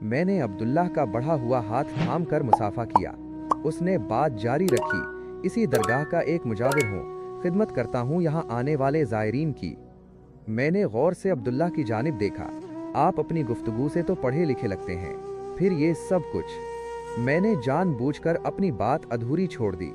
मैंने अब्दुल्लाह का बढ़ा हुआ हाथ थाम कर मुसाफा किया। उसने बात जारी रखी, इसी दरगाह का एक मुजाविर हूँ, खिदमत करता हूँ यहाँ आने वाले ज़ायरीन की। मैंने गौर से अब्दुल्लाह की जानिब देखा। आप अपनी गुफ्तगू से तो पढ़े लिखे लगते हैं, फिर ये सब कुछ। मैंने जानबूझकर अपनी बात अधूरी छोड़ दी।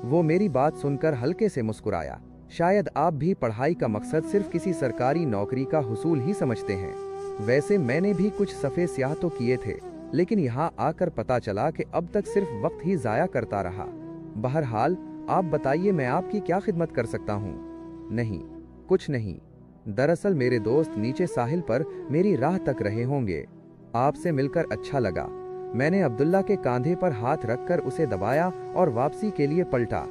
वो मेरी बात सुनकर हल्के से मुस्कुराया। शायद आप भी पढ़ाई का मकसद सिर्फ किसी सरकारी नौकरी का हुसूल ही समझते हैं। वैसे मैंने भी कुछ सफ़े स्याह तो किए थे, लेकिन यहाँ आकर पता चला कि अब तक सिर्फ वक्त ही ज़ाया करता रहा। बहरहाल आप बताइए, मैं आपकी क्या खिदमत कर सकता हूँ? नहीं, कुछ नहीं। दरअसल मेरे दोस्त नीचे साहिल पर मेरी राह तक रहे होंगे। आपसे मिलकर अच्छा लगा। मैंने अब्दुल्ला के कांधे पर हाथ रखकर उसे दबाया और वापसी के लिए पलटा।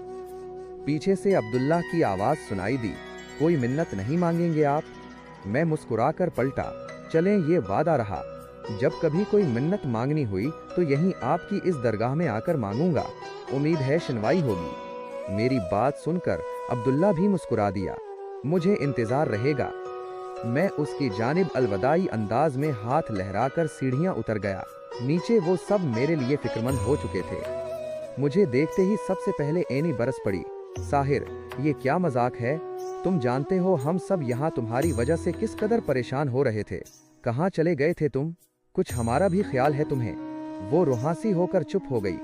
पीछे से अब्दुल्ला की आवाज़ सुनाई दी, कोई मिन्नत नहीं मांगेंगे आप? मैं मुस्कुराकर पलटा, चलें ये वादा रहा, जब कभी कोई मिन्नत मांगनी हुई तो यहीं आपकी इस दरगाह में आकर मांगूंगा। उम्मीद है सुनवाई होगी। मेरी बात सुनकर अब्दुल्ला भी मुस्कुरा दिया। मुझे इंतज़ार रहेगा। मैं उसकी जानिब अलविदाई अंदाज में हाथ लहराकर सीढ़ियां उतर गया। नीचे वो सब मेरे लिए फिक्रमंद हो चुके थे। मुझे देखते ही सबसे पहले एनी बरस पड़ी। साहिर, ये क्या मजाक है? तुम जानते हो हम सब यहाँ तुम्हारी वजह से किस कदर परेशान हो रहे थे। कहाँ चले गए थे तुम? कुछ हमारा भी ख्याल है तुम्हें। वो रुहासी होकर चुप हो गई।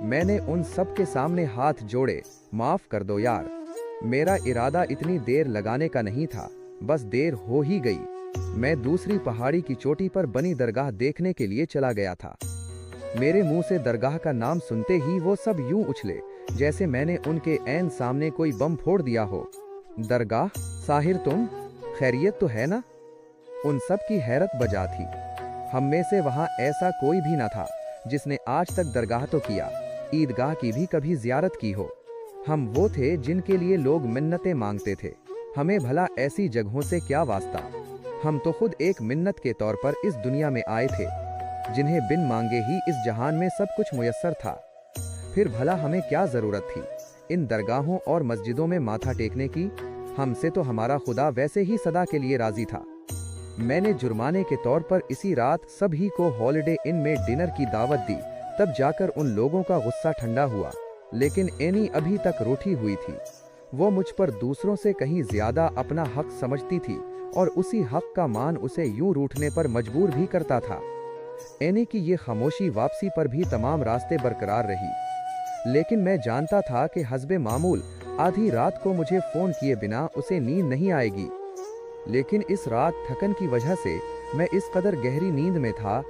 मैंने उन सब के सामने हाथ जोड़े, माफ कर दो यार, मेरा इरादा इतनी देर लगाने का नहीं था, बस देर हो ही गई। मैं दूसरी पहाड़ी की चोटी पर बनी दरगाह देखने के लिए चला गया था। मेरे मुंह से दरगाह का नाम सुनते ही वो सब यूं उछले जैसे मैंने उनके ऐन सामने कोई बम फोड़ दिया हो। दरगाह? साहिर तुम? खैरियत तो है ना? उन सब की हैरत बजा थी। हम में से वहाँ ऐसा कोई भी न था जिसने आज तक दरगाह तो किया, ईदगाह की भी कभी जियारत की हो। हम वो थे जिनके लिए लोग मिन्नतें मांगते थे। हमें भला ऐसी जगहों से क्या वास्ता? हम तो खुद एक मिन्नत के तौर पर इस दुनिया में आए थे, जिन्हें बिन मांगे ही इस जहान में सब कुछ मुयस्सर था। फिर भला हमें क्या ज़रूरत थी इन दरगाहों और मस्जिदों में माथा टेकने की? हमसे तो हमारा खुदा वैसे ही सदा के लिए राजी था। मैंने जुर्माने के तौर पर इसी रात सभी को हॉलिडे इन में डिनर की दावत दी, तब जाकर उन लोगों का गुस्सा ठंडा हुआ। लेकिन एनी अभी तक रूठी हुई थी। वो मुझ पर दूसरों से कहीं ज्यादा अपना हक समझती थी और उसी हक का मान उसे यूं रूठने पर मजबूर भी करता था। एनी की ये खामोशी वापसी पर भी तमाम रास्ते बरकरार रही। लेकिन मैं जानता था कि हस्बे मामूल आधी रात को मुझे फ़ोन किए बिना उसे नींद नहीं आएगी। लेकिन इस रात थकन की वजह से मैं इस कदर गहरी नींद में था